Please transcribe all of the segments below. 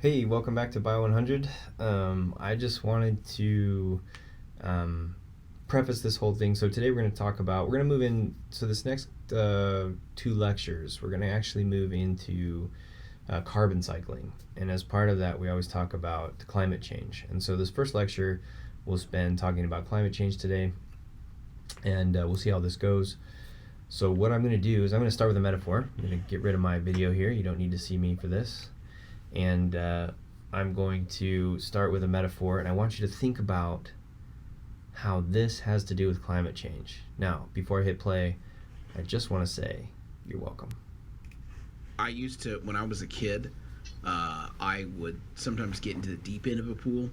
Hey, welcome back to Bio 100. I just wanted to preface this whole thing. So today we're going to move in. So this next two lectures, we're going to actually move into carbon cycling. And as part of that, we always talk about climate change. And so this first lecture, we'll spend talking about climate change today, and we'll see how this goes. So what I'm going to do is I'm going to start with a metaphor. I'm going to get rid of my video here. You don't need to see me for this. And I'm going to start with a metaphor, and I want you to think about how this has to do with climate change. Now, before I hit play, I just want to say you're welcome. I used to, when I was a kid, I would sometimes get into the deep end of a pool,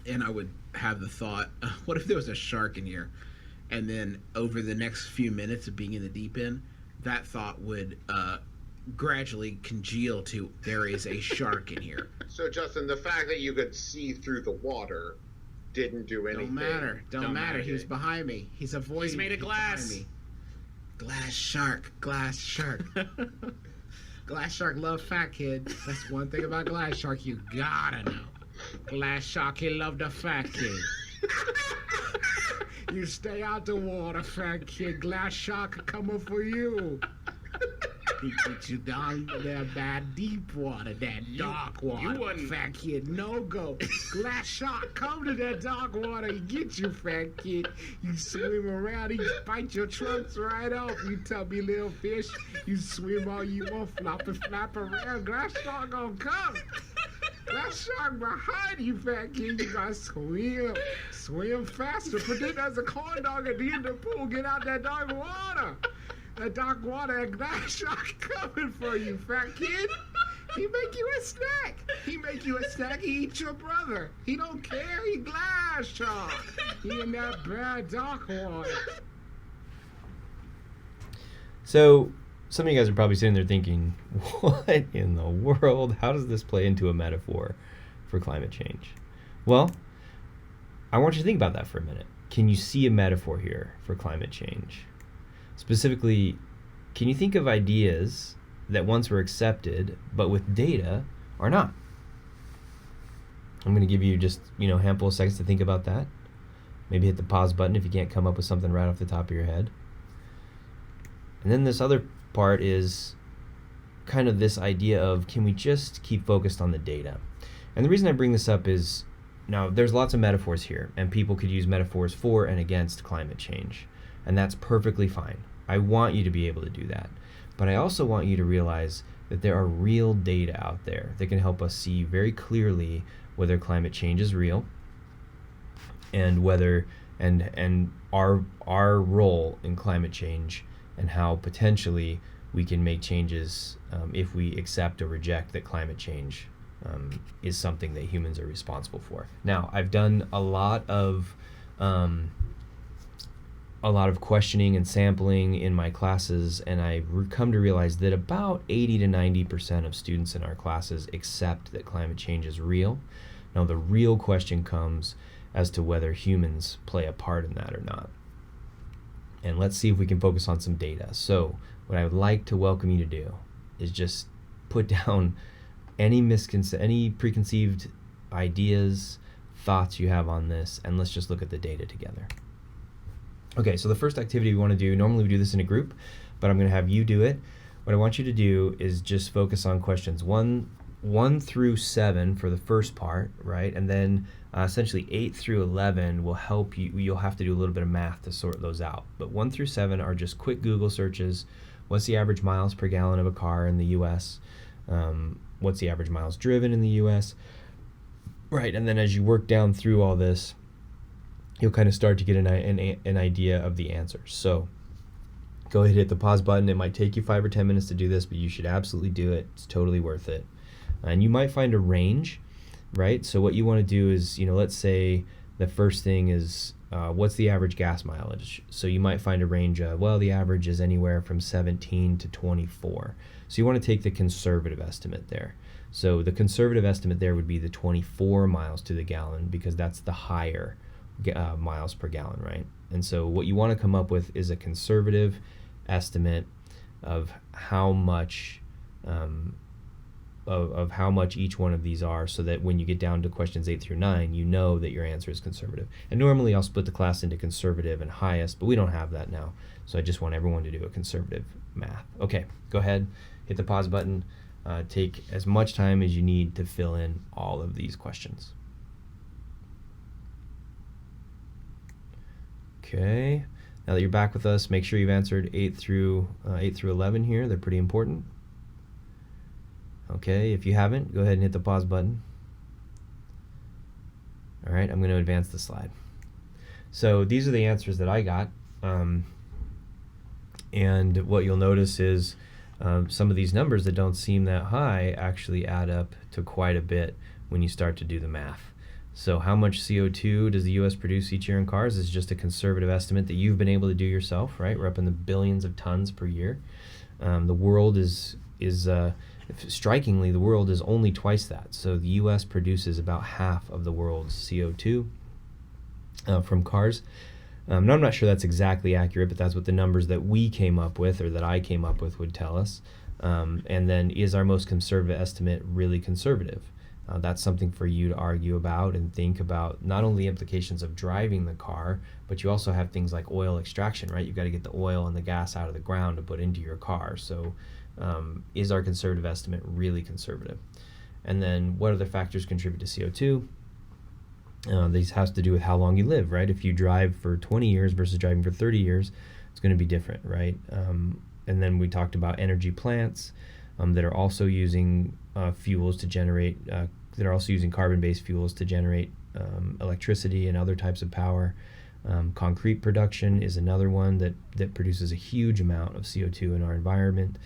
and I would have the thought, what if there was a shark in here? And then over the next few minutes of being in the deep end, that thought would gradually congeal to, there is a shark in here. So, Justin, the fact that you could see through the water didn't do anything. Don't matter. He was behind me. He's avoiding. He's made of glass. Me. Glass shark. Glass shark. Glass shark love fat kid. That's one thing about glass shark you gotta know. Glass shark, he loved a fat kid. You stay out the water, fat kid. Glass shark coming for you. He get you down there, that deep water, that dark water. Fat kid, no go. Glass shark, come to that dark water. He get you, fat kid. You swim around, he bite your trunks right off. You tubby little fish. You swim all you want, flap around. Glass shark gonna come. Glass shark behind you, fat kid. You gotta swim faster. Pretend there's a corn dog at the end of the pool. Get out that dark water. That dark water, that glass shark coming for you, fat kid. He make you a snack. He eat your brother. He don't care. He glass shark. He in that bad dark water. So some of you guys are probably sitting there thinking, what in the world? How does this play into a metaphor for climate change? Well, I want you to think about that for a minute. Can you see a metaphor here for climate change? Specifically, can you think of ideas that once were accepted, but with data are not? I'm going to give you just, a handful of seconds to think about that. Maybe hit the pause button if you can't come up with something right off the top of your head. And then this other part is kind of this idea of, can we just keep focused on the data? And the reason I bring this up is, now there's lots of metaphors here, and people could use metaphors for and against climate change. And that's perfectly fine. I want you to be able to do that. But I also want you to realize that there are real data out there that can help us see very clearly whether climate change is real, and whether and our role in climate change, and how potentially we can make changes if we accept or reject that climate change is something that humans are responsible for. Now, I've done a lot of questioning and sampling in my classes, and I've come to realize that about 80 to 90% of students in our classes accept that climate change is real. Now, the real question comes as to whether humans play a part in that or not. And let's see if we can focus on some data. So what I would like to welcome you to do is just put down any preconceived ideas, thoughts you have on this, and let's just look at the data together. Okay, so the first activity we want to do, normally we do this in a group, but I'm going to have you do it. What I want you to do is just focus on questions 1 through 7 for the first part, right? And then essentially 8 through 11 will help you. You'll have to do a little bit of math to sort those out. But 1 through 7 are just quick Google searches. What's the average miles per gallon of a car in the U.S.? What's the average miles driven in the U.S.? Right, and then as you work down through all this, you'll kind of start to get an idea of the answers. So go ahead and hit the pause button. It might take you 5 or 10 minutes to do this, but you should absolutely do it. It's totally worth it. And you might find a range, right? So what you want to do is, let's say the first thing is, what's the average gas mileage? So you might find a range of, the average is anywhere from 17 to 24. So you want to take the conservative estimate there. So the conservative estimate there would be the 24 miles to the gallon, because that's the higher miles per gallon, right? And so what you want to come up with is a conservative estimate of how much of how much each one of these are, so that when you get down to questions 8 through 9, you know that your answer is conservative. And normally I'll split the class into conservative and highest, but we don't have that now. So I just want everyone to do a conservative math. Okay, go ahead, hit the pause button. Take as much time as you need to fill in all of these questions. Okay, now that you're back with us, make sure you've answered 8 through 11 here. They're pretty important. Okay, if you haven't, go ahead and hit the pause button. All right, I'm going to advance the slide. So these are the answers that I got. And what you'll notice is some of these numbers that don't seem that high actually add up to quite a bit when you start to do the math. So how much CO2 does the U.S. produce each year in cars is just a conservative estimate that you've been able to do yourself, right? We're up in the billions of tons per year. The world is strikingly, the world is only twice that. So the U.S. produces about half of the world's CO2 from cars. Now, I'm not sure that's exactly accurate, but that's what the numbers that we came up with, or that I came up with, would tell us. And then, is our most conservative estimate really conservative? That's something for you to argue about and think about, not only the implications of driving the car, but you also have things like oil extraction, right? You've got to get the oil and the gas out of the ground to put into your car. So is our conservative estimate really conservative? And then what other factors contribute to CO2? These has to do with how long you live, right? If you drive for 20 years versus driving for 30 years, it's going to be different, right? And then we talked about energy plants that are also using fuels to generate, that are also using carbon-based fuels to generate electricity and other types of power. Concrete production is another one that produces a huge amount of CO2 in our environment.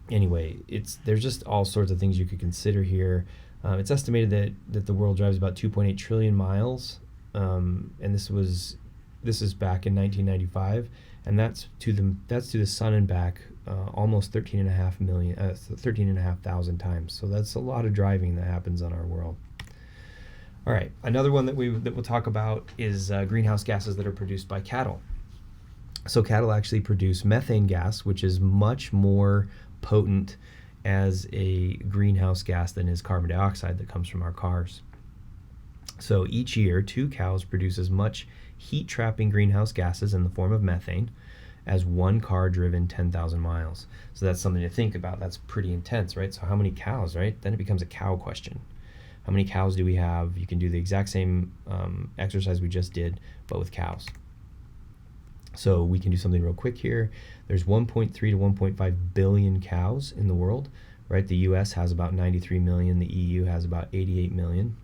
Anyway, there's just all sorts of things you could consider here. It's estimated that the world drives about 2.8 trillion miles, and this is back in 1995, and that's to the sun and back almost 13,500 times. So that's a lot of driving that happens on our world. All right, another one that we'll talk about is greenhouse gases that are produced by cattle. So cattle actually produce methane gas, which is much more potent as a greenhouse gas than is carbon dioxide that comes from our cars. So each year, 2 cows produce as much heat-trapping greenhouse gases in the form of methane as 1 car driven 10,000 miles. So that's something to think about. That's pretty intense, right? So how many cows, right? Then it becomes a cow question. How many cows do we have? You can do the exact same exercise we just did, but with cows. So we can do something real quick here. There's 1.3 to 1.5 billion cows in the world, right? The US has about 93 million. The EU has about 88 million.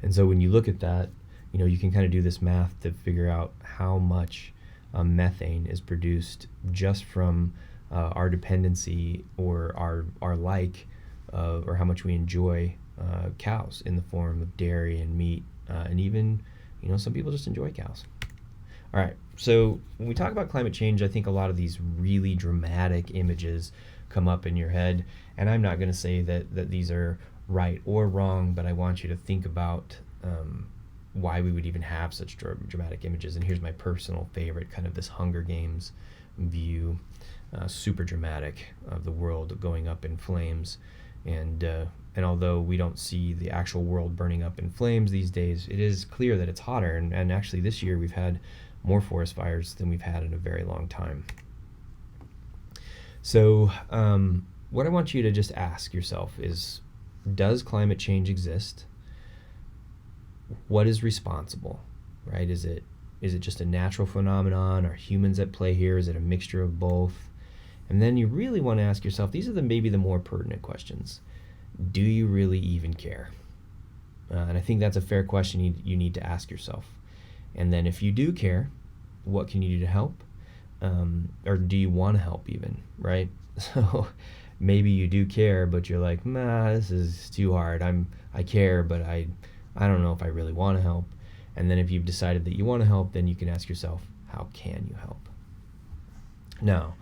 And so when you look at that, you can kind of do this math to figure out how much methane is produced just from our dependency or our like, or how much we enjoy cows in the form of dairy and meat, and even, some people just enjoy cows. All right, so when we talk about climate change, I think a lot of these really dramatic images come up in your head, and I'm not going to say that these are right or wrong, but I want you to think about why we would even have such dramatic images. And here's my personal favorite, kind of this Hunger Games view, super dramatic, of the world going up in flames. And although we don't see the actual world burning up in flames these days, it is clear that it's hotter. And actually this year we've had more forest fires than we've had in a very long time. So what I want you to just ask yourself is, does climate change exist? What is responsible, right? Is it just a natural phenomenon? Are humans at play here? Is it a mixture of both? And then you really want to ask yourself, these are maybe the more pertinent questions. Do you really even care? And I think that's a fair question you need to ask yourself. And then if you do care, what can you do to help? Or do you want to help even, right? So maybe you do care, but you're like, this is too hard. I care, but I don't know if I really want to help. And then if you've decided that you want to help, then you can ask yourself, how can you help? Now,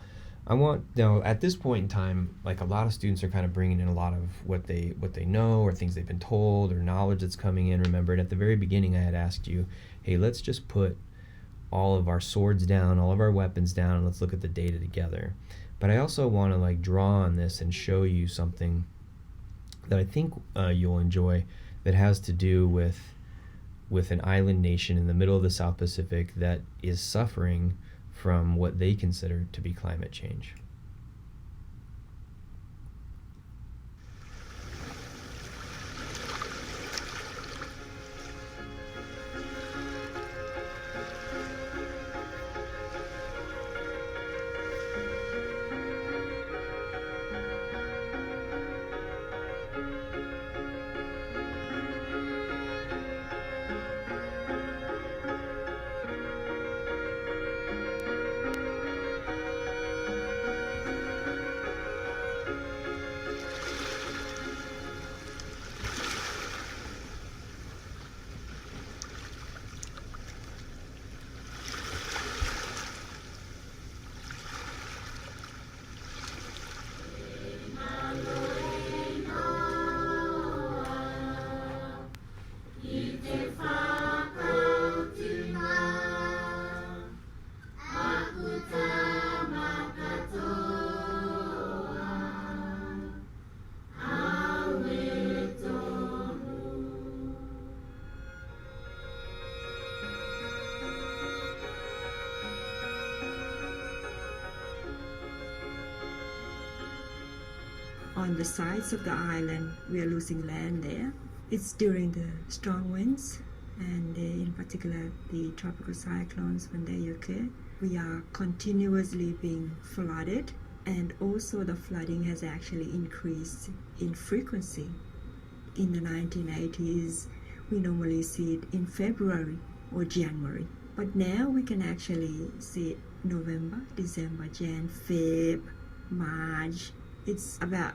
at this point in time, like, a lot of students are kind of bringing in a lot of what they know, or things they've been told, or knowledge that's coming in. Remember, and at the very beginning I had asked you, hey, let's just put all of our swords down, all of our weapons down, and let's look at the data together. But I also want to like draw on this and show you something that I think you'll enjoy, that has to do with an island nation in the middle of the South Pacific that is suffering from what they consider to be climate change. On the sides of the island, we are losing land there. It's during the strong winds, and in particular the tropical cyclones when they occur. We are continuously being flooded, and also the flooding has actually increased in frequency. In the 1980s, we normally see it in February or January, but now we can actually see it November, December, Jan, Feb, March. It's about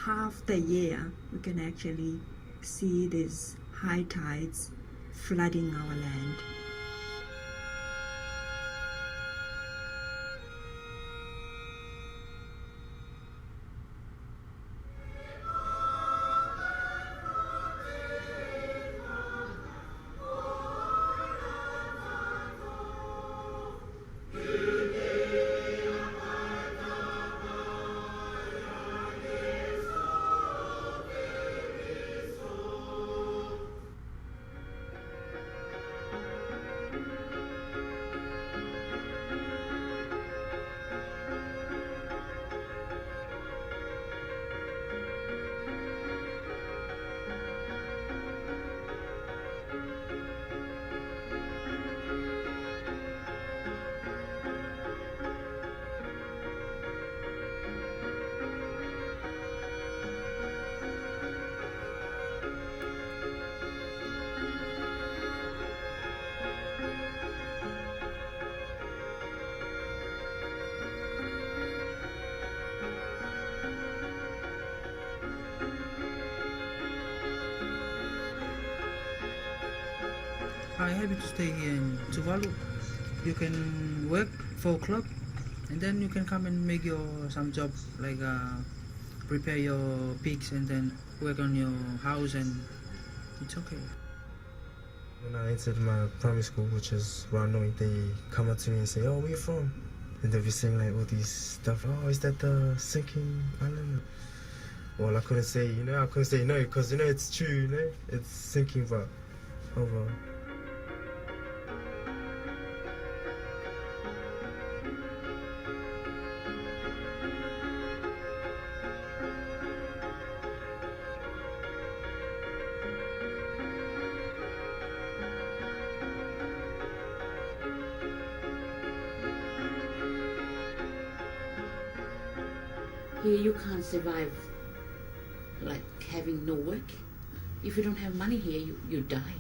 half the year we can actually see these high tides flooding our land. I'm happy to stay here in Tuvalu. You can work 4 o'clock and then you can come and make your some job like prepare your pigs and then work on your house, and it's okay. When I entered my primary school, which is Ranoi, they come up to me and say, "Oh, where you from?" And they'll be saying like all these stuff. "Oh, is that the sinking island?" Well, I couldn't say, I couldn't say no because it's true, it's sinking, but over. Here you can't survive like having no work. If you don't have money here, you die,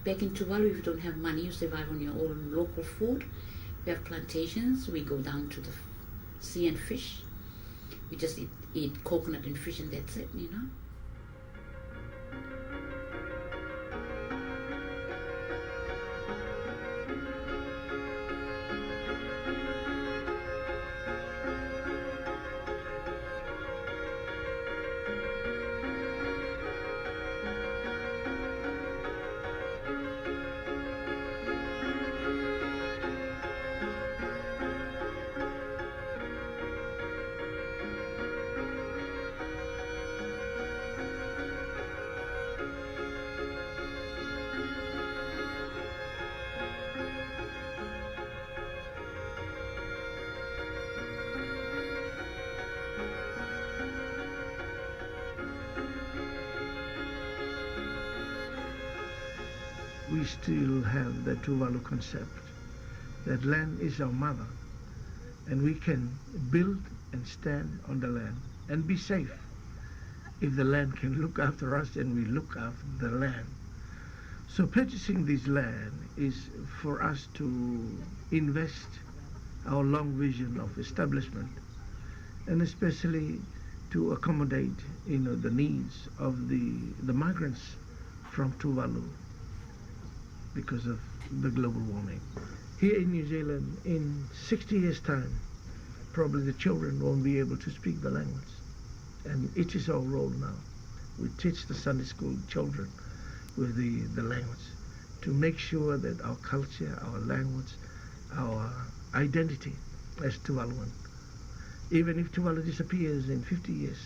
Back in Tuvalu, if you don't have money, you survive on your own local food. We have plantations, we go down to the sea and fish. We just eat coconut and fish and that's it, we still have the Tuvalu concept that land is our mother, and we can build and stand on the land and be safe if the land can look after us and we look after the land. So purchasing this land is for us to invest our long vision of establishment, and especially to accommodate, the needs of the migrants from Tuvalu because of the global warming. Here in New Zealand, in 60 years' time, probably the children won't be able to speak the language. And it is our role now. We teach the Sunday school children with the language to make sure that our culture, our language, our identity as Tuvaluan, even if Tuvalu disappears in 50 years,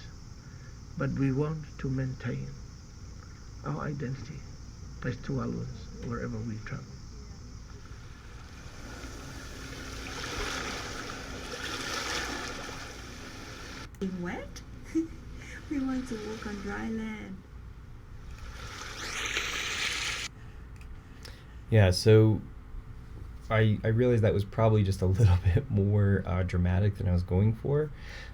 but we want to maintain our identity as Tuvaluans wherever we travel. Being wet? We want to walk on dry land. Yeah, so I realized that was probably just a little bit more dramatic than I was going for.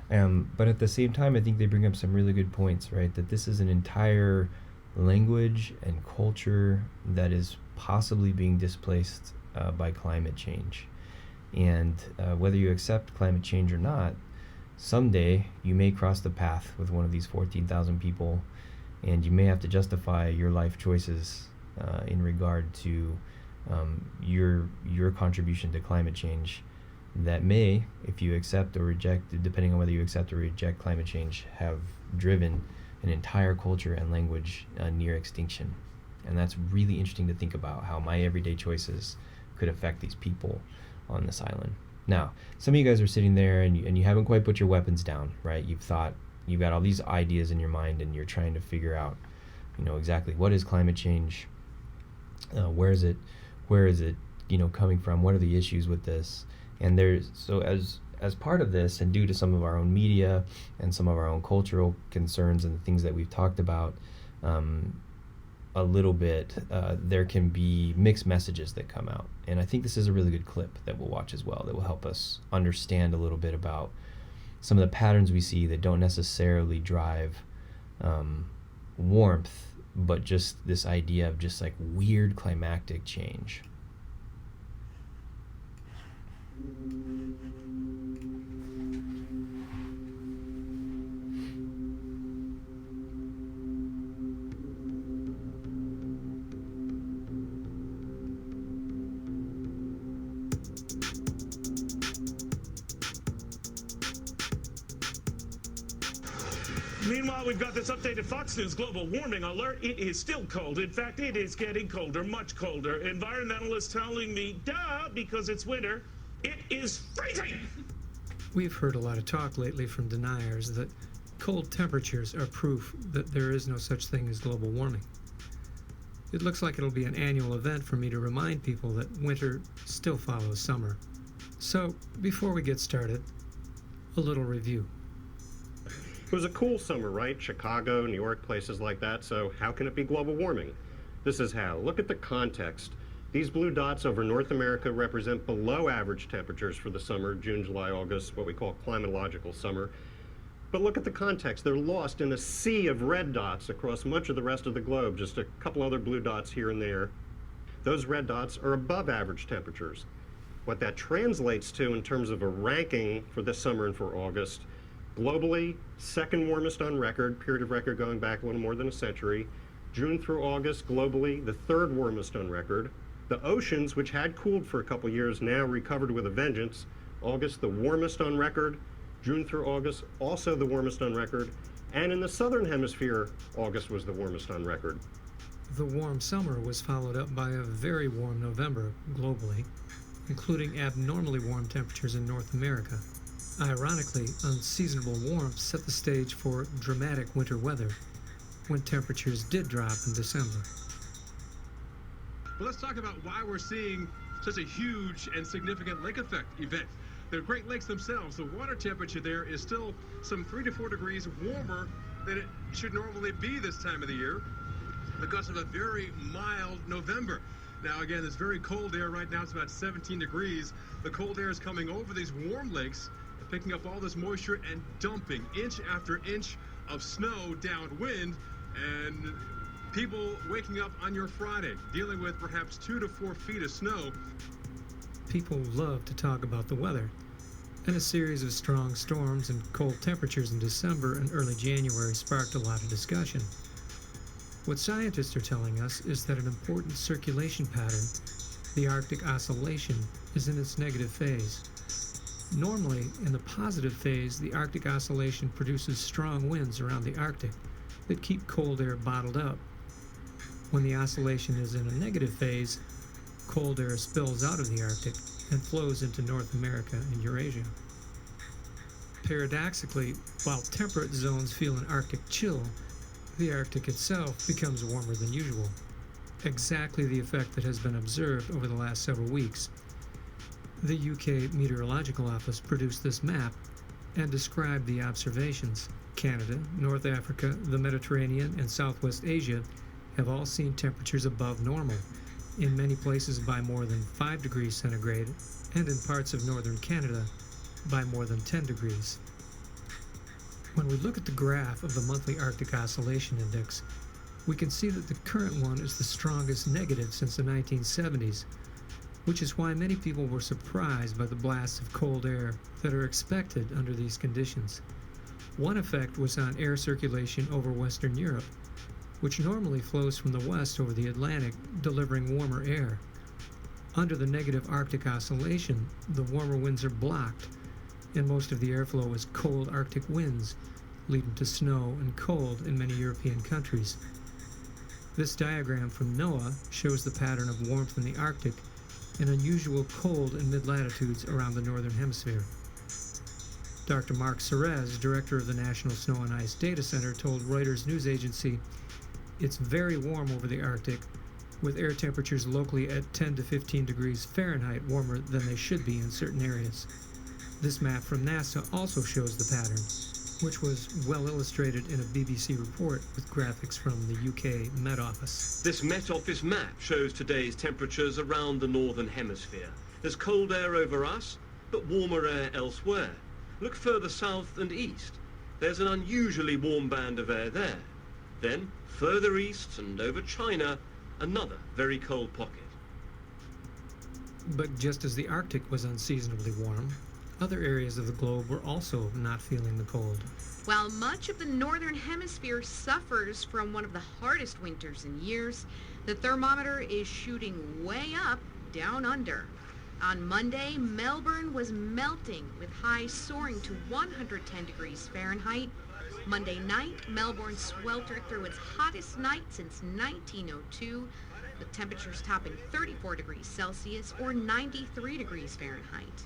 But at the same time, I think they bring up some really good points, right? That this is an entire language and culture that is possibly being displaced by climate change. And whether you accept climate change or not, someday you may cross the path with one of these 14,000 people, and you may have to justify your life choices in regard to your contribution to climate change that may, if you accept or reject, depending on whether you accept or reject climate change, have driven an entire culture and language near extinction. And that's really interesting to think about, how my everyday choices could affect these people on this island. Now, some of you guys are sitting there and you haven't quite put your weapons down, right? You've got all these ideas in your mind and you're trying to figure out, exactly what is climate change, where is it, coming from, what are the issues with this? And as part of this, and due to some of our own media and some of our own cultural concerns and the things that we've talked about a little bit, there can be mixed messages that come out. And I think this is a really good clip that we'll watch as well that will help us understand a little bit about some of the patterns we see that don't necessarily drive warmth, but just this idea of just like weird climactic change. Meanwhile, we've got this updated Fox News global warming alert. It is still cold. In fact, it is getting colder, much colder. Environmentalists telling me, duh, because it's winter, it is freezing. We've heard a lot of talk lately from deniers that cold temperatures are proof that there is no such thing as global warming. It looks like it'll be an annual event for me to remind people that winter still follows summer. So, before we get started, a little review. It was a cool summer, right? Chicago, New York, places like that. So how can it be global warming? This is how. Look at the context. These blue dots over North America represent below average temperatures for the summer, June, July, August, what we call climatological summer. But look at the context. They're lost in a sea of red dots across much of the rest of the globe, just a couple other blue dots here and there. Those red dots are above average temperatures. What that translates to in terms of a ranking for this summer and for August, globally, second warmest on record, period of record going back a little more than a century. June through August, globally, the third warmest on record. The oceans, which had cooled for a couple years, now recovered with a vengeance. August, the warmest on record. June through August, also the warmest on record. And in the southern hemisphere, August was the warmest on record. The warm summer was followed up by a very warm November globally, including abnormally warm temperatures in North America. Ironically, unseasonable warmth set the stage for dramatic winter weather when temperatures did drop in December. Well, let's talk about why we're seeing such a huge and significant lake effect event. The Great Lakes themselves, the water temperature there is still some 3 to 4 degrees warmer than it should normally be this time of the year because of a very mild November. Now, again, this very cold air right now, it's about 17 degrees. The cold air is coming over these warm lakes, picking up all this moisture and dumping inch after inch of snow downwind. And people waking up on your Friday, dealing with perhaps 2 to 4 feet of snow. People love to talk about the weather, and a series of strong storms and cold temperatures in December and early January sparked a lot of discussion. What scientists are telling us is that an important circulation pattern, the Arctic Oscillation, is in its negative phase. Normally, in the positive phase, the Arctic Oscillation produces strong winds around the Arctic that keep cold air bottled up. When the oscillation is in a negative phase, cold air spills out of the Arctic and flows into North America and Eurasia. Paradoxically, while temperate zones feel an Arctic chill, the Arctic itself becomes warmer than usual. Exactly the effect that has been observed over the last several weeks. The UK Meteorological Office produced this map and described the observations. Canada, North Africa, the Mediterranean, and Southwest Asia have all seen temperatures above normal, in many places by more than 5 degrees centigrade, and in parts of northern Canada by more than 10 degrees. When we look at the graph of the monthly Arctic Oscillation Index, we can see that the current one is the strongest negative since the 1970s, which is why many people were surprised by the blasts of cold air that are expected under these conditions. One effect was on air circulation over Western Europe, which normally flows from the west over the Atlantic, delivering warmer air. Under the negative Arctic Oscillation, the warmer winds are blocked, and most of the airflow is cold Arctic winds, leading to snow and cold in many European countries. This diagram from NOAA shows the pattern of warmth in the Arctic and unusual cold in mid-latitudes around the northern hemisphere. Dr. Mark Serez, director of the National Snow and Ice Data Center, told Reuters news agency, "It's very warm over the Arctic, with air temperatures locally at 10 to 15 degrees Fahrenheit warmer than they should be in certain areas." This map from NASA also shows the pattern, which was well illustrated in a BBC report with graphics from the UK Met Office. This Met Office map shows today's temperatures around the northern hemisphere. There's cold air over us, but warmer air elsewhere. Look further south and east. There's an unusually warm band of air there. Then, further east and over China, another very cold pocket. But just as the Arctic was unseasonably warm, other areas of the globe were also not feeling the cold. While much of the northern hemisphere suffers from one of the hardest winters in years, the thermometer is shooting way up down under. On Monday, Melbourne was melting with highs soaring to 110 degrees Fahrenheit. Monday night, Melbourne sweltered through its hottest night since 1902, with temperatures topping 34 degrees Celsius or 93 degrees Fahrenheit.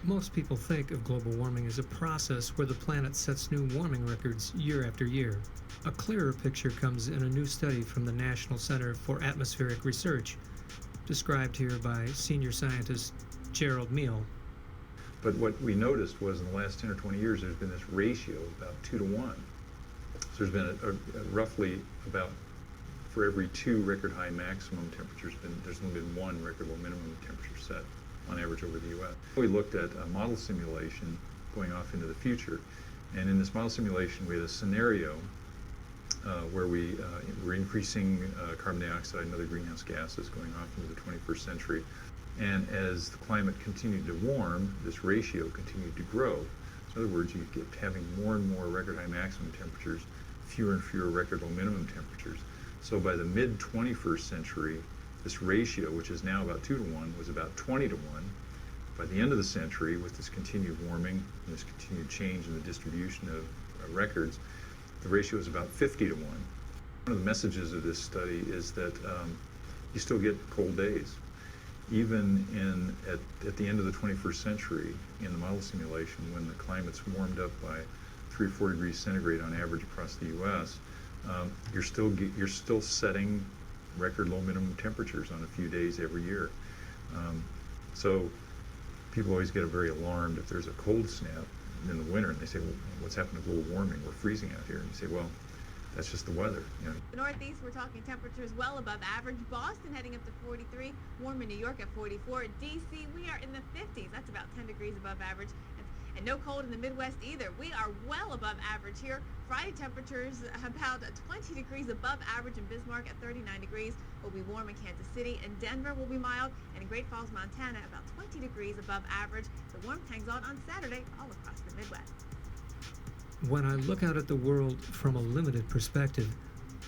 Most people think of global warming as a process where the planet sets new warming records year after year. A clearer picture comes in a new study from the National Center for Atmospheric Research, described here by senior scientist Gerald Meal. But what we noticed was in the last 10 or 20 years, there's been this ratio of about 2 to 1. So there's been a roughly about, for every 2 record high maximum temperatures, there's only been 1 record low minimum temperature set on average over the U.S. We looked at a model simulation going off into the future, and in this model simulation we had a scenario where we were increasing carbon dioxide and other greenhouse gases going off into the 21st century. And as the climate continued to warm, this ratio continued to grow. So in other words, you get having more and more record high maximum temperatures, fewer and fewer record low minimum temperatures. So by the mid 21st century, this ratio, which is now about 2 to 1, was about 20 to 1. By the end of the century, with this continued warming and this continued change in the distribution of records, the ratio is about 50 to 1. One of the messages of this study is that you still get cold days. Even at the end of the 21st century, in the model simulation, when the climate's warmed up by 3 or 4 degrees centigrade on average across the U.S., you're still setting record low minimum temperatures on a few days every year. So people always get very alarmed if there's a cold snap in the winter, and they say, well, what's happened to global warming? We're freezing out here. And you say, well, that's just the weather. You know. The Northeast, we're talking temperatures well above average. Boston heading up to 43, warm in New York at 44. D.C., we are in the 50s. That's about 10 degrees above average. And no cold in the Midwest either. We are well above average here. Friday temperatures about 20 degrees above average in Bismarck at 39 degrees. Will be warm in Kansas City, and Denver will be mild, and in Great Falls, Montana, about 20 degrees above average. The warmth hangs on Saturday all across the Midwest. When I look out at the world from a limited perspective,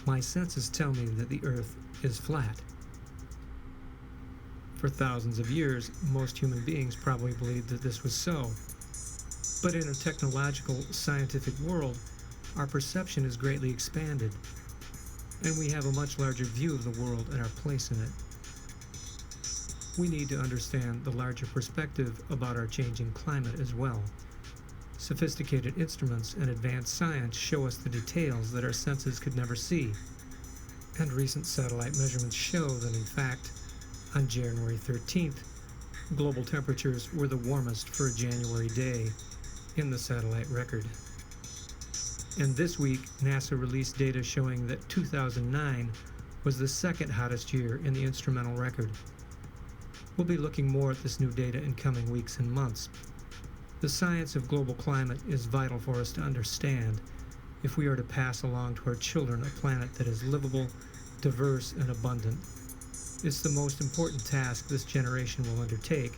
my senses tell me that the Earth is flat. For thousands of years, most human beings probably believed that this was so. But in a technological, scientific world, our perception is greatly expanded, and we have a much larger view of the world and our place in it. We need to understand the larger perspective about our changing climate as well. Sophisticated instruments and advanced science show us the details that our senses could never see. And recent satellite measurements show that, in fact, on January 13th, global temperatures were the warmest for a January day in the satellite record. And this week, NASA released data showing that 2009 was the second hottest year in the instrumental record. We'll be looking more at this new data in coming weeks and months. The science of global climate is vital for us to understand if we are to pass along to our children a planet that is livable, diverse, and abundant. It's the most important task this generation will undertake,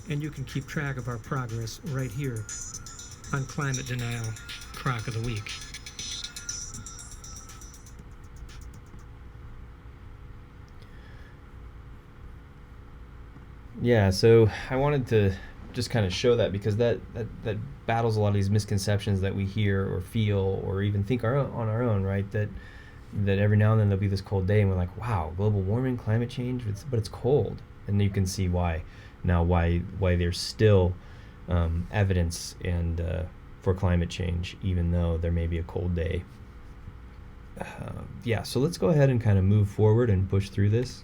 and you can keep track of our progress right here on Climate Denial Crock of the Week. Yeah, so I wanted to just kind of show that, because that battles a lot of these misconceptions that we hear or feel or even think on our own, right? That every now and then there'll be this cold day and we're like, wow, global warming, climate change, but it's cold. And you can see why there's still evidence for climate change, even though there may be a cold day. So let's go ahead and kind of move forward and push through this.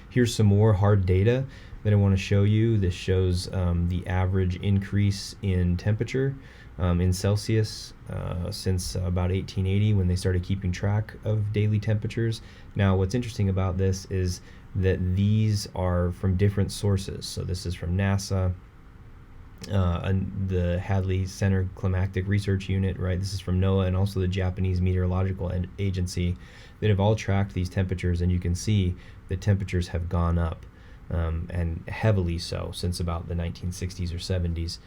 Here's some more hard data that I want to show you. This shows the average increase in temperature in Celsius since about 1880, when they started keeping track of daily temperatures. Now, what's interesting about this is that these are from different sources. So this is from NASA, the Hadley Center Climatic Research Unit, right? This is from NOAA, and also the Japanese Meteorological Agency, that have all tracked these temperatures, and you can see the temperatures have gone up, and heavily so, since about the 1960s or 70s,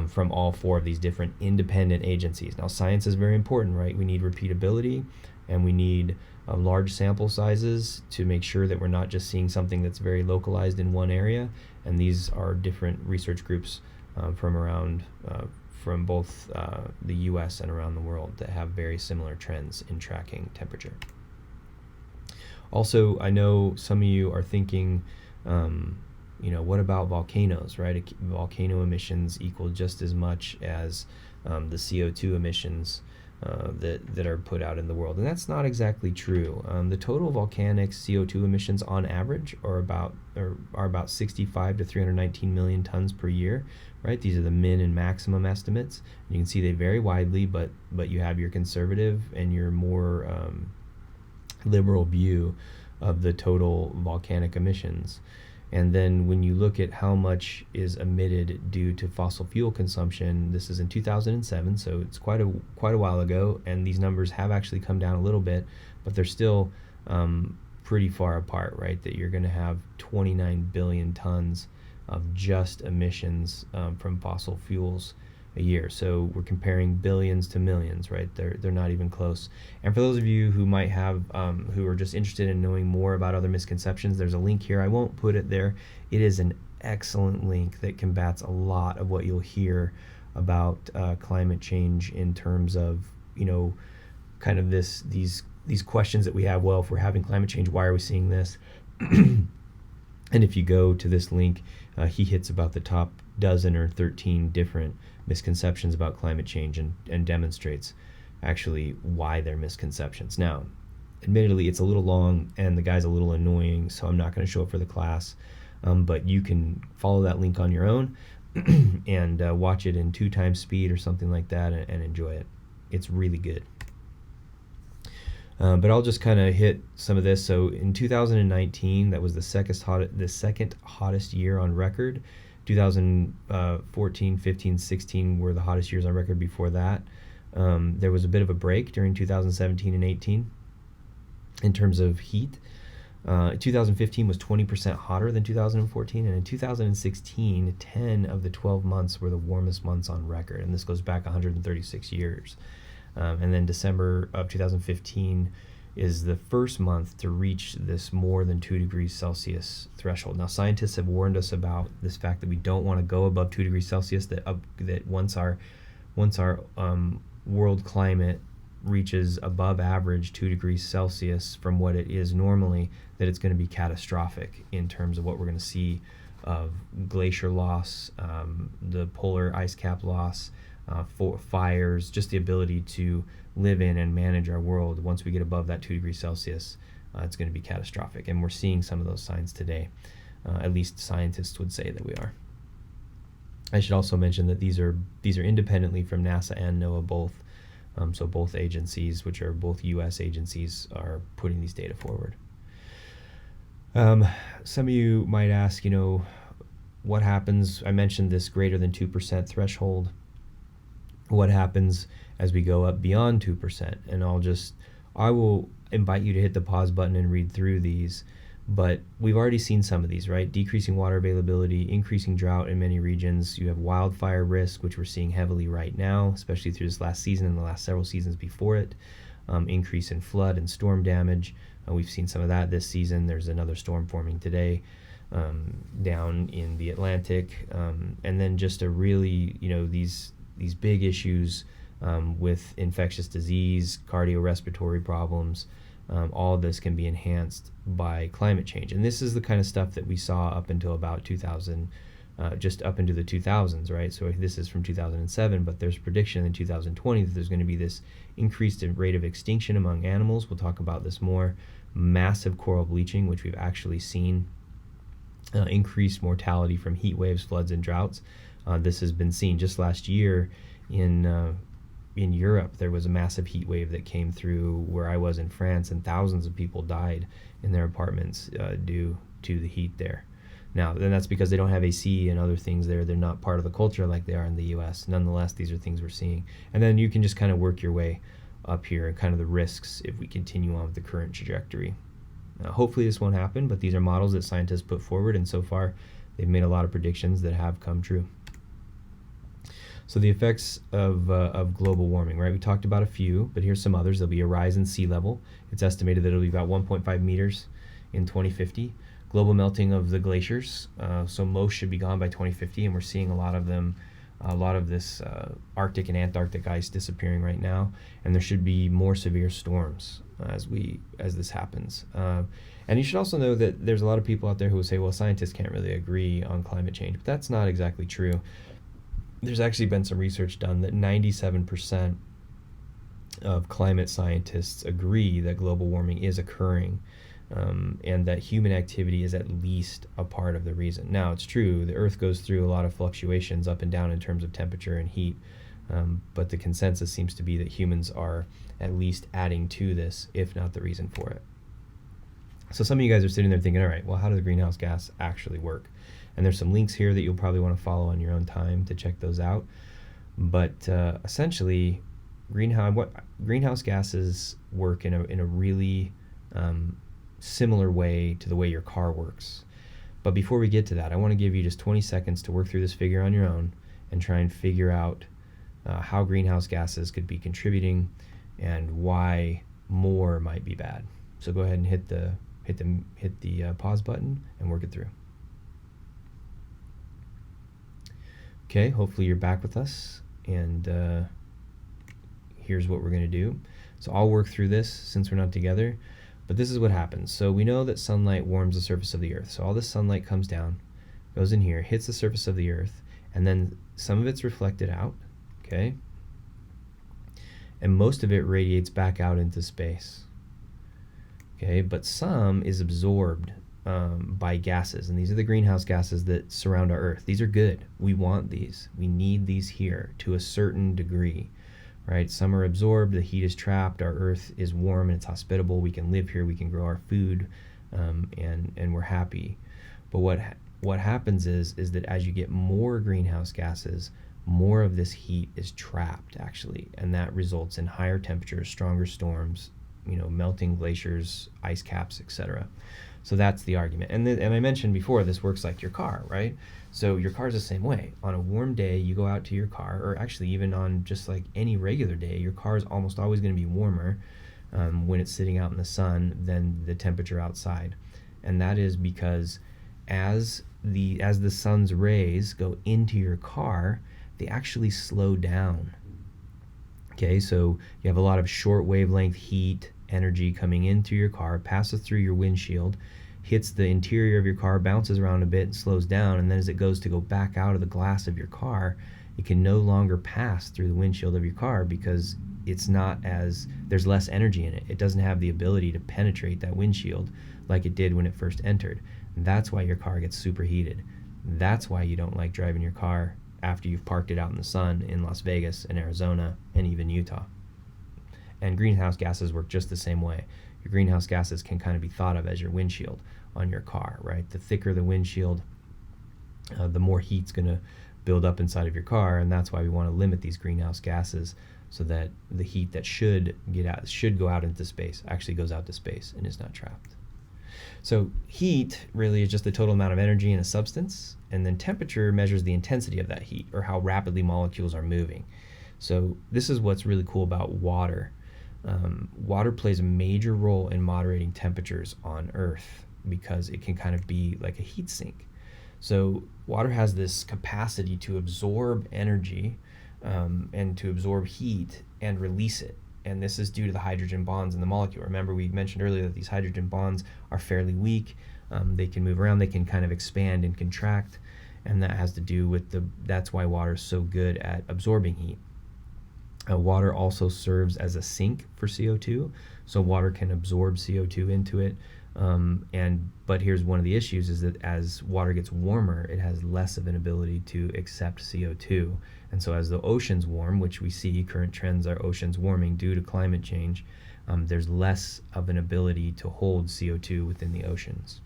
from all four of these different independent agencies. Now, science is very important, right? We need repeatability, and we need large sample sizes to make sure that we're not just seeing something that's very localized in one area. And these are different research groups from both the US and around the world that have very similar trends in tracking temperature. Also, I know some of you are thinking, what about volcanoes, right? Volcano emissions equal just as much as the CO2 emissions that are put out in the world, and that's not exactly true. The total volcanic CO2 emissions on average are about 65 to 319 million tons per year, right? These are the min and maximum estimates. You can see they vary widely, but you have your conservative and your more liberal view of the total volcanic emissions. And then when you look at how much is emitted due to fossil fuel consumption, this is in 2007, so it's quite a while ago, and these numbers have actually come down a little bit, but they're still pretty far apart, right? That you're going to have 29 billion tons of just emissions from fossil fuels a year. So we're comparing billions to millions, right? They're not even close. And for those of you who might have who are just interested in knowing more about other misconceptions, there's a link here. I won't put it there. It is an excellent link that combats a lot of what you'll hear about climate change in terms of, kind of these questions that we have. Well, if we're having climate change, why are we seeing this? And if you go to this link, he hits about the top dozen or 13 different misconceptions about climate change and demonstrates actually why they're misconceptions. Now, admittedly, it's a little long and the guy's a little annoying, so I'm not going to show it for the class, but you can follow that link on your own and watch it in 2 times speed or something like that and enjoy it. It's really good. But I'll just kind of hit some of this. So in 2019, that was the second hottest year on record. 2014, 15, 16 were the hottest years on record before that. There was a bit of a break during 2017 and 18 in terms of heat. 2015 was 20% hotter than 2014, and in 2016, 10 of the 12 months were the warmest months on record, and this goes back 136 years. And then December of 2015 is the first month to reach this more than 2 degrees Celsius threshold. Now, scientists have warned us about this fact that we don't want to go above 2 degrees Celsius, that once our world climate reaches above average 2 degrees Celsius from what it is normally, that it's going to be catastrophic in terms of what we're going to see of glacier loss, the polar ice cap loss, fires, just the ability to live in and manage our world. Once we get above that 2 degrees Celsius, it's going to be catastrophic. And we're seeing some of those signs today. At least scientists would say that we are. I should also mention that these are independently from NASA and NOAA both. So both agencies, which are both U.S. agencies, are putting these data forward. Some of you might ask, what happens? I mentioned this greater than 2% threshold. What happens as we go up beyond 2%? And I will invite you to hit the pause button and read through these. But we've already seen some of these, right? Decreasing water availability, increasing drought in many regions. You have wildfire risk, which we're seeing heavily right now, especially through this last season and the last several seasons before it. Increase in flood and storm damage. We've seen some of that this season. There's another storm forming today down in the Atlantic. And then just a really, these big issues with infectious disease, cardiorespiratory problems. All of this can be enhanced by climate change. And this is the kind of stuff that we saw up until about 2000, just up into the 2000s, right? So this is from 2007, but there's prediction in 2020 that there's going to be this increased rate of extinction among animals. We'll talk about this more. Massive coral bleaching, which we've actually seen. Increased mortality from heat waves, floods, and droughts. This has been seen just last year in Europe. There was a massive heat wave that came through where I was in France, and thousands of people died in their apartments due to the heat there. Now, then that's because they don't have AC and other things there. They're not part of the culture like they are in the U.S. Nonetheless, these are things we're seeing. And then you can just kind of work your way up here and kind of the risks if we continue on with the current trajectory. Hopefully this won't happen, but these are models that scientists put forward, and so far they've made a lot of predictions that have come true. So the effects of global warming, right? We talked about a few, but here's some others. There'll be a rise in sea level. It's estimated that it'll be about 1.5 meters in 2050. Global melting of the glaciers. So most should be gone by 2050, and we're seeing a lot of this Arctic and Antarctic ice disappearing right now. And there should be more severe storms as this happens. And you should also know that there's a lot of people out there who will say, well, scientists can't really agree on climate change, but that's not exactly true. There's actually been some research done that 97% of climate scientists agree that global warming is occurring, and that human activity is at least a part of the reason. Now, it's true, the Earth goes through a lot of fluctuations up and down in terms of temperature and heat, but the consensus seems to be that humans are at least adding to this, if not the reason for it. So some of you guys are sitting there thinking, all right, well, how does greenhouse gas actually work? And there's some links here that you'll probably want to follow on your own time to check those out. But essentially, greenhouse gases work in a really similar way to the way your car works. But before we get to that, I want to give you just 20 seconds to work through this figure on your own and try and figure out how greenhouse gases could be contributing and why more might be bad. So go ahead and hit the pause button and work it through. Okay, hopefully you're back with us, and here's what we're going to do. So I'll work through this since we're not together, but this is what happens. So we know that sunlight warms the surface of the Earth. So all this sunlight comes down, goes in here, hits the surface of the Earth, and then some of it's reflected out, okay? And most of it radiates back out into space, okay? But some is absorbed by gases, and these are the greenhouse gases that surround our Earth. These are good. We want these. We need these here to a certain degree, right? Some are absorbed, the heat is trapped, our earth is warm and it's hospitable, we can live here, we can grow our food, and we're happy. But what happens is that as you get more greenhouse gases, more of this heat is trapped actually, and that results in higher temperatures, stronger storms, melting glaciers, ice caps, etc. So that's the argument. And I mentioned before, this works like your car, right? So your car's the same way. On a warm day, you go out to your car, or actually even on just like any regular day, your car is almost always going to be warmer when it's sitting out in the sun than the temperature outside. And that is because as the sun's rays go into your car, they actually slow down. Okay, so you have a lot of short wavelength heat energy coming into your car, passes through your windshield, hits the interior of your car, bounces around a bit, and slows down, and then as it goes to go back out of the glass of your car, it can no longer pass through the windshield of your car because there's less energy in it. It doesn't have the ability to penetrate that windshield like it did when it first entered. And that's why your car gets superheated. That's why you don't like driving your car after you've parked it out in the sun in Las Vegas and Arizona and even Utah. And greenhouse gases work just the same way. Your greenhouse gases can kind of be thought of as your windshield on your car, right? The thicker the windshield, the more heat's going to build up inside of your car, and that's why we want to limit these greenhouse gases so that the heat that should go out into space actually goes out to space and is not trapped. So heat really is just the total amount of energy in a substance, and then temperature measures the intensity of that heat, or how rapidly molecules are moving. So this is what's really cool about water. Water plays a major role in moderating temperatures on Earth because it can kind of be like a heat sink. So water has this capacity to absorb energy and to absorb heat and release it. And this is due to the hydrogen bonds in the molecule. Remember, we mentioned earlier that these hydrogen bonds are fairly weak. They can move around, they can kind of expand and contract, and that has to do with that's why water is so good at absorbing heat. Water also serves as a sink for CO2, so water can absorb CO2 into it. But here's one of the issues, is that as water gets warmer, it has less of an ability to accept CO2. And so as the oceans warm, which we see current trends are oceans warming due to climate change, there's less of an ability to hold CO2 within the oceans.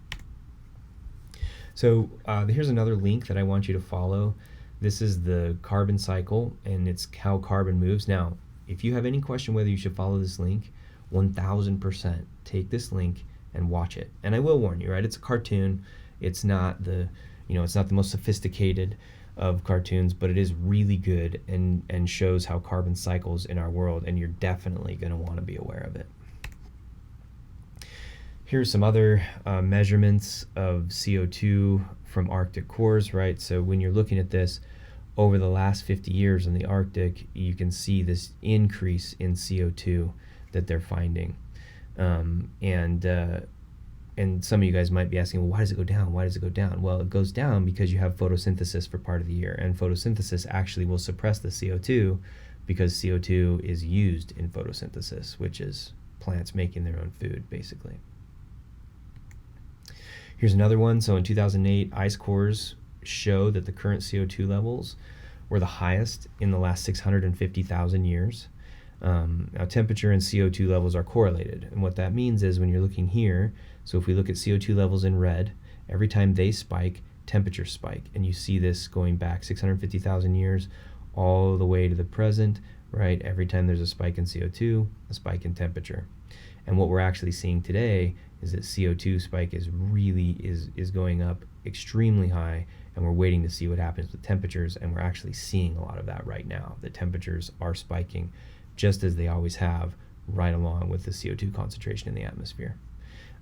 So here's another link that I want you to follow. This is the carbon cycle, and it's how carbon moves. Now, if you have any question whether you should follow this link, 1000% take this link and watch it. And I will warn you, right? It's a cartoon. It's not it's not the most sophisticated of cartoons, but it is really good and shows how carbon cycles in our world, and you're definitely going to want to be aware of it. Here's some other measurements of CO2 from Arctic cores, right? So when you're looking at this, over the last 50 years in the Arctic, you can see this increase in CO2 that they're finding. And some of you guys might be asking, well, why does it go down? Why does it go down? Well, it goes down because you have photosynthesis for part of the year, and photosynthesis actually will suppress the CO2 because CO2 is used in photosynthesis, which is plants making their own food, basically. Here's another one. So in 2008, ice cores show that the current CO2 levels were the highest in the last 650,000 years. Now, temperature and CO2 levels are correlated, and what that means is when you're looking here, so if we look at CO2 levels in red, every time they spike, temperatures spike, and you see this going back 650,000 years all the way to the present, right? Every time there's a spike in CO2, a spike in temperature. And what we're actually seeing today is that CO2 spike is going up extremely high, and we're waiting to see what happens with temperatures, and we're actually seeing a lot of that right now. The temperatures are spiking just as they always have, right along with the CO2 concentration in the atmosphere.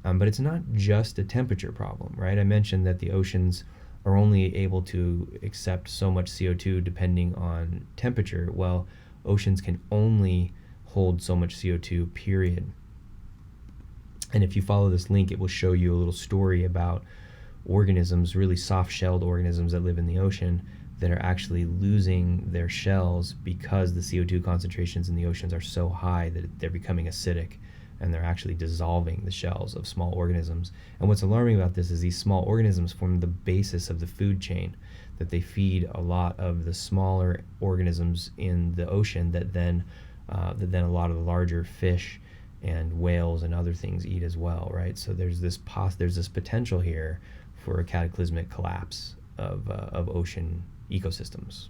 But it's not just a temperature problem, right? I mentioned that the oceans are only able to accept so much CO2 depending on temperature. Well, oceans can only hold so much CO2, period. And if you follow this link, it will show you a little story about organisms, really soft-shelled organisms that live in the ocean, that are actually losing their shells because the CO2 concentrations in the oceans are so high that they're becoming acidic, and they're actually dissolving the shells of small organisms. And what's alarming about this is these small organisms form the basis of the food chain, that they feed a lot of the smaller organisms in the ocean that then that then a lot of the larger fish and whales and other things eat as well, right? So there's this potential here for a cataclysmic collapse of ocean ecosystems.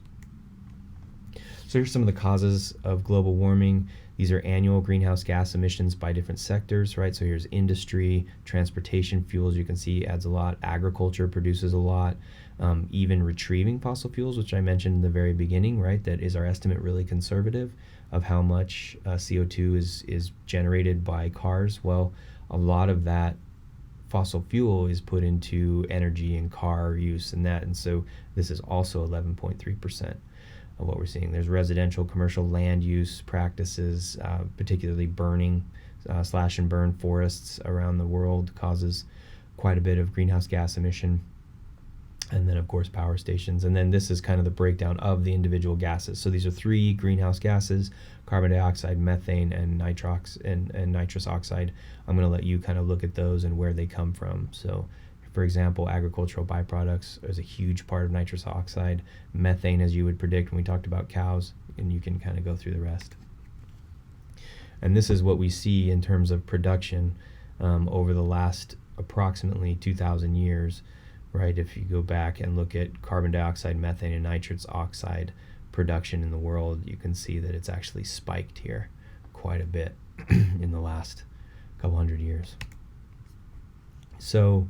So here's some of the causes of global warming. These are annual greenhouse gas emissions by different sectors, right? So here's industry, transportation fuels, you can see adds a lot. Agriculture produces a lot. Even retrieving fossil fuels, which I mentioned in the very beginning, right? That is our estimate really conservative of how much CO2 is generated by cars. Well, a lot of that fossil fuel is put into energy and car use and so this is also 11.3% of what we're seeing. There's residential, commercial land use practices, particularly burning, slash and burn forests around the world causes quite a bit of greenhouse gas emission. And then, of course, power stations. And then this is kind of the breakdown of the individual gases. So these are 3 greenhouse gases: carbon dioxide, methane, and nitrous oxide. I'm going to let you kind of look at those and where they come from. So, for example, agricultural byproducts is a huge part of nitrous oxide. Methane, as you would predict when we talked about cows, and you can kind of go through the rest. And this is what we see in terms of production over the last approximately 2,000 years. Right, if you go back and look at carbon dioxide, methane, and nitrous oxide production in the world, you can see that it's actually spiked here quite a bit in the last couple hundred years. So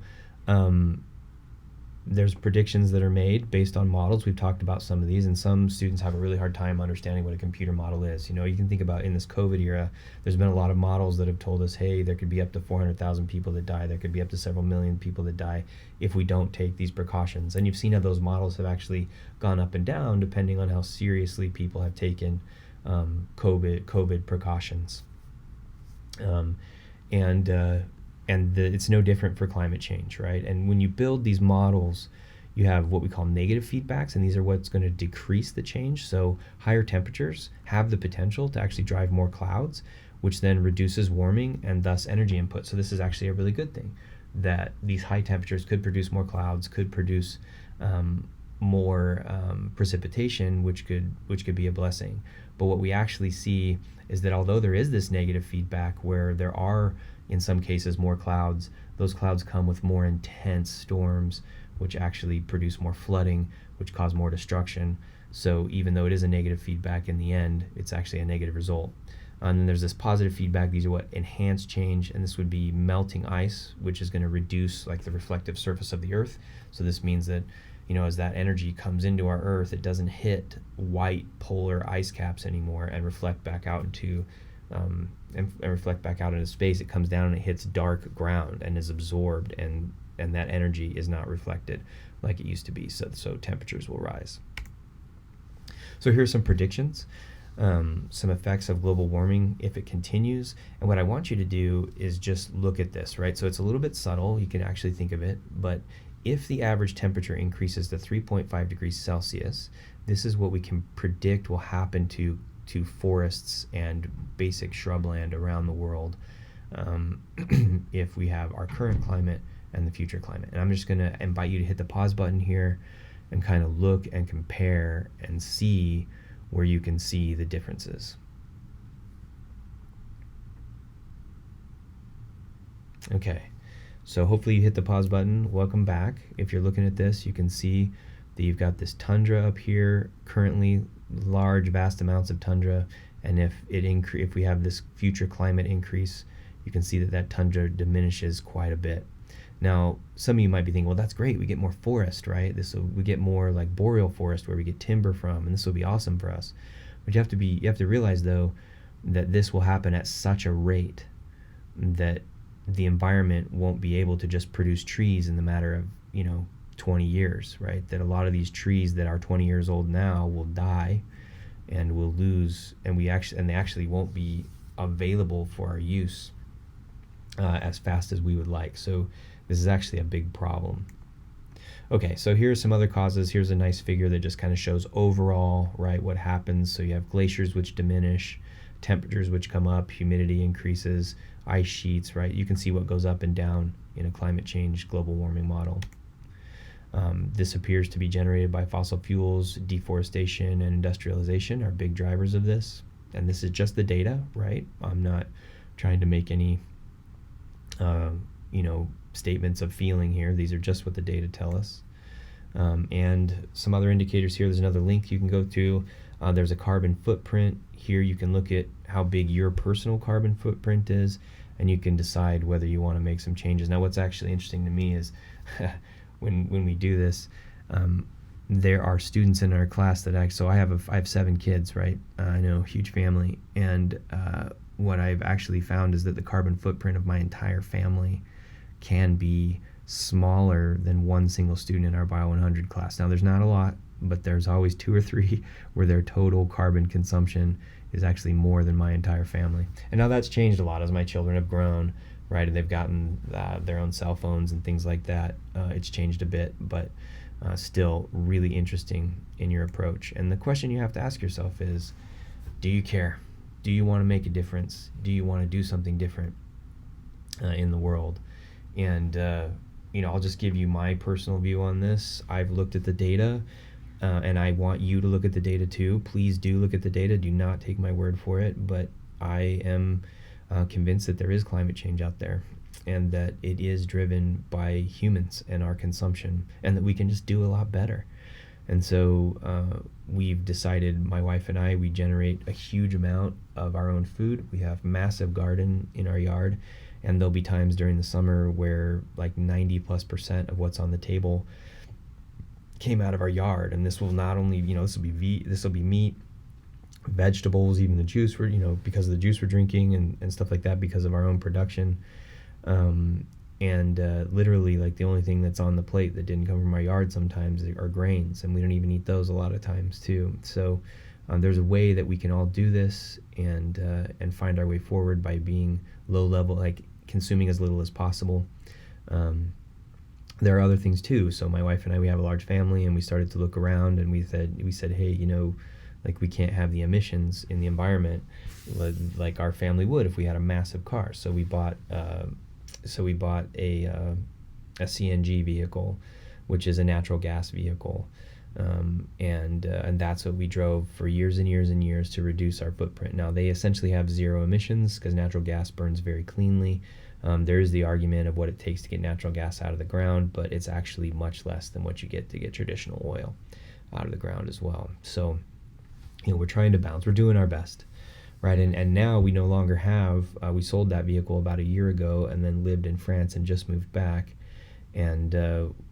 there's predictions that are made based on models. We've talked about some of these, and some students have a really hard time understanding what a computer model is. You know, you can think about in this COVID era, there's been a lot of models that have told us, hey, there could be up to 400,000 people that die. There could be up to several million people that die if we don't take these precautions. And you've seen how those models have actually gone up and down depending on how seriously people have taken COVID precautions. It's no different for climate change, right? And when you build these models, you have what we call negative feedbacks, and these are what's going to decrease the change. So higher temperatures have the potential to actually drive more clouds, which then reduces warming and thus energy input. So this is actually a really good thing, that these high temperatures could produce more clouds, could produce more precipitation, which could be a blessing. But what we actually see is that although there is this negative feedback where there are in some cases more clouds, those clouds come with more intense storms, which actually produce more flooding, which cause more destruction. So even though it is a negative feedback, in the end, it's actually a negative result. And then there's this positive feedback. These are what enhance change, and this would be melting ice, which is going to reduce like the reflective surface of the Earth. So this means that, you know, as that energy comes into our Earth, it doesn't hit white polar ice caps anymore and reflect back out into space. It comes down and it hits dark ground and is absorbed, and that energy is not reflected like it used to be. So temperatures will rise. So here's some predictions, some effects of global warming if it continues. And what I want you to do is just look at this, right? So it's a little bit subtle. You can actually think of it, but if the average temperature increases to 3.5 degrees Celsius, this is what we can predict will happen to forests and basic shrubland around the world if we have our current climate and the future climate. And I'm just going to invite you to hit the pause button here and kind of look and compare and see where you can see the differences. Okay, so hopefully you hit the pause button. Welcome back. If you're looking at this, you can see that you've got this tundra up here, currently large, vast amounts of tundra, and if we have this future climate increase, you can see that tundra diminishes quite a bit. Now, some of you might be thinking, well, that's great, we get more forest, right? We get more like boreal forest where we get timber from, and this will be awesome for us. But you have to realize though that this will happen at such a rate that the environment won't be able to just produce trees in the matter of 20 years, right? That a lot of these trees that are 20 years old now will die and will lose, and they actually won't be available for our use as fast as we would like. So this is actually a big problem. Okay, so here are some other causes. Here's a nice figure that just kind of shows overall, right, what happens. So you have glaciers which diminish, temperatures which come up, humidity increases, ice sheets, right? You can see what goes up and down in a climate change global warming model. This appears to be generated by fossil fuels. Deforestation and industrialization are big drivers of this. and this is just the data, right? I'm not trying to make any, statements of feeling here. These are just what the data tell us. And some other indicators here. There's another link you can go to. There's a carbon footprint. Here you can look at how big your personal carbon footprint is, and you can decide whether you want to make some changes. Now, what's actually interesting to me is when we do this, there are students in our class that so I have 7 kids, right? I know, huge family. And what I've actually found is that the carbon footprint of my entire family can be smaller than one single student in our Bio 100 class. Now, there's not a lot, but there's always 2 or 3 where their total carbon consumption is actually more than my entire family. And now that's changed a lot as my children have grown, right? And they've gotten their own cell phones and things like that. It's changed a bit, but still really interesting in your approach. And the question you have to ask yourself is, do you care? Do you want to make a difference? Do you want to do something different in the world? And I'll just give you my personal view on this. I've looked at the data, and I want you to look at the data too. Please do look at the data. Do not take my word for it, but I am convinced that there is climate change out there, and that it is driven by humans and our consumption, and that we can just do a lot better. And so we've decided, my wife and I, we generate a huge amount of our own food. We have massive garden in our yard, and there'll be times during the summer where like 90+% of what's on the table came out of our yard. And this will not only, this will be meat, vegetables, even the juice we're, because of the juice we're drinking and stuff like that, because of our own production. Literally, like, the only thing that's on the plate that didn't come from our yard sometimes are grains, and we don't even eat those a lot of times too. So there's a way that we can all do this and find our way forward by being low level, like consuming as little as possible. There are other things too. So my wife and I, we have a large family, and we started to look around, and we said, hey, like, we can't have the emissions in the environment like our family would if we had a massive car. So we bought a CNG vehicle, which is a natural gas vehicle, and that's what we drove for years and years and years to reduce our footprint. Now, they essentially have 0 emissions because natural gas burns very cleanly. There is the argument of what it takes to get natural gas out of the ground, but it's actually much less than what you get to get traditional oil out of the ground as well. So, we're trying to balance. We're doing our best, right? And now we no longer have, we sold that vehicle about a year ago, and then lived in France and just moved back. And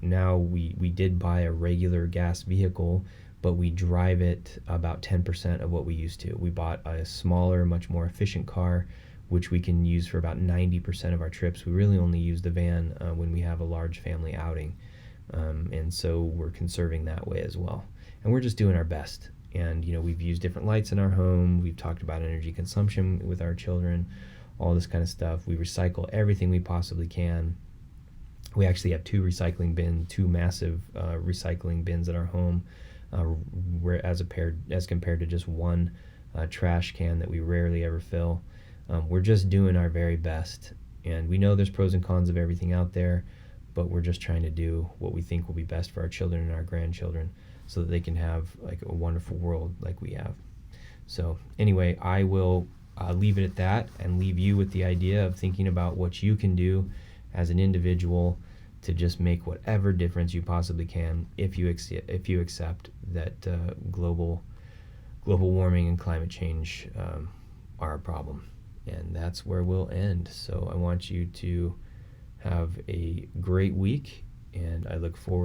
now we did buy a regular gas vehicle, but we drive it about 10% of what we used to. We bought a smaller, much more efficient car, which we can use for about 90% of our trips. We really only use the van when we have a large family outing. And so we're conserving that way as well. And we're just doing our best. And, we've used different lights in our home. We've talked about energy consumption with our children, all this kind of stuff. We recycle everything we possibly can. We actually have 2 recycling bins, 2 massive recycling bins at our home, as compared to just 1 trash can that we rarely ever fill. We're just doing our very best. And we know there's pros and cons of everything out there, but we're just trying to do what we think will be best for our children and our grandchildren, so that they can have like a wonderful world like we have. So anyway, I will leave it at that, and leave you with the idea of thinking about what you can do as an individual to just make whatever difference you possibly can, if you accept that global warming and climate change are a problem. And that's where we'll end. So I want you to have a great week, and I look forward